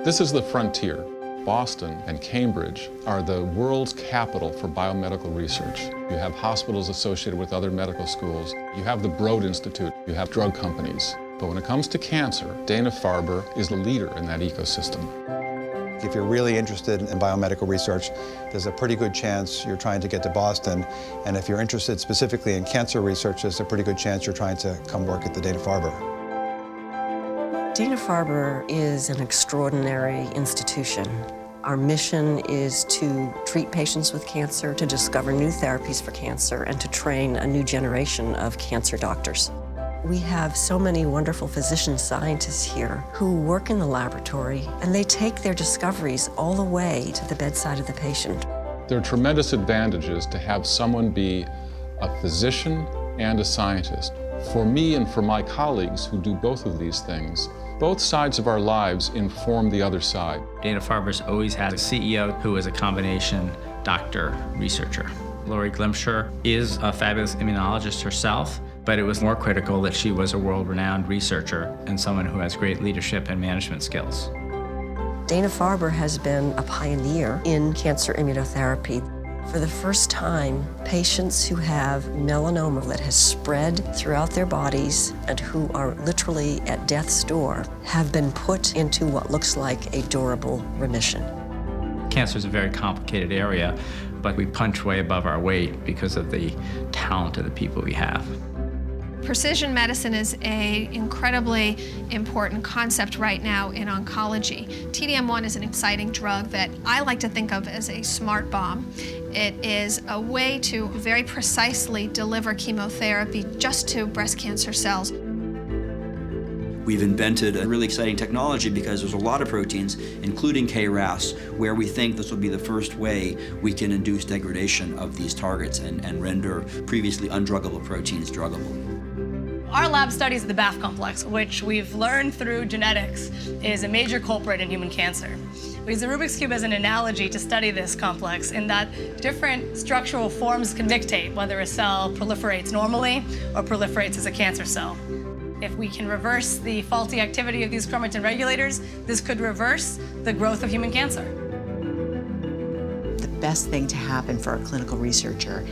This is the frontier. Boston and Cambridge are the world's capital for biomedical research. You have hospitals associated with other medical schools. You have the Broad Institute. You have drug companies. But when it comes to cancer, Dana-Farber is the leader in that ecosystem. If you're really interested in biomedical research, there's a pretty good chance you're trying to get to Boston. And if you're interested specifically in cancer research, there's a pretty good chance you're trying to come work at the Dana-Farber. Dana-Farber is an extraordinary institution. Our mission is to treat patients with cancer, to discover new therapies for cancer, and to train a new generation of cancer doctors. We have so many wonderful physician scientists here who work in the laboratory, and they take their discoveries all the way to the bedside of the patient. There are tremendous advantages to have someone be a physician and a scientist. For me and for my colleagues who do both of these things, both sides of our lives inform the other side. Dana-Farber's always had a CEO who is a combination doctor, researcher. Lori Glimsher is a fabulous immunologist herself, but it was more critical that she was a world-renowned researcher and someone who has great leadership and management skills. Dana-Farber has been a pioneer in cancer immunotherapy. For the first time, patients who have melanoma that has spread throughout their bodies and who are literally at death's door have been put into what looks like a durable remission. Cancer is a very complicated area, but we punch way above our weight because of the talent of the people we have. Precision medicine is an incredibly important concept right now in oncology. TDM1 is an exciting drug that I like to think of as a smart bomb. It is a way to very precisely deliver chemotherapy just to breast cancer cells. We've invented a really exciting technology because there's a lot of proteins, including KRAS, where we think this will be the first way we can induce degradation of these targets and render previously undruggable proteins druggable. Our lab studies the BAF complex, which we've learned through genetics is a major culprit in human cancer. We use the Rubik's Cube as an analogy to study this complex in that different structural forms can dictate whether a cell proliferates normally or proliferates as a cancer cell. If we can reverse the faulty activity of these chromatin regulators, this could reverse the growth of human cancer. The best thing to happen for a clinical researcher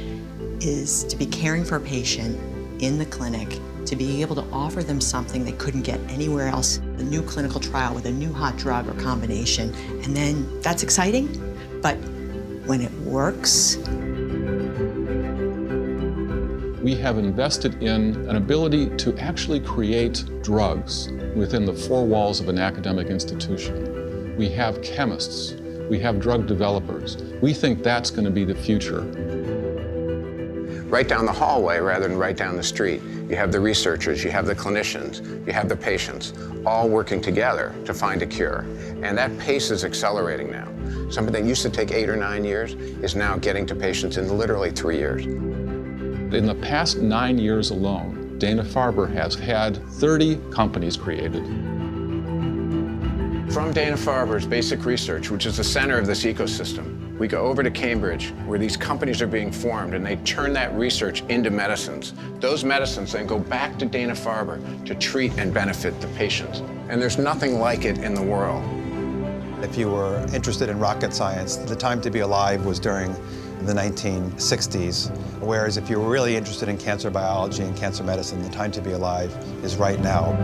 is to be caring for a patient in the clinic, to be able to offer them something they couldn't get anywhere else, a new clinical trial with a new hot drug or combination, and then that's exciting, but when it works. We have invested in an ability to actually create drugs within the four walls of an academic institution. We have chemists, we have drug developers. We think that's going to be the future. Right down the hallway rather than right down the street, you have the researchers, you have the clinicians, you have the patients, all working together to find a cure. And that pace is accelerating now. Something that used to take 8 or 9 years is now getting to patients in literally 3 years. In the past 9 years alone, Dana-Farber has had 30 companies created. From Dana-Farber's basic research, which is the center of this ecosystem, we go over to Cambridge, where these companies are being formed, and they turn that research into medicines. Those medicines then go back to Dana-Farber to treat and benefit the patients. And there's nothing like it in the world. If you were interested in rocket science, the time to be alive was during the 1960s, whereas if you were really interested in cancer biology and cancer medicine, the time to be alive is right now.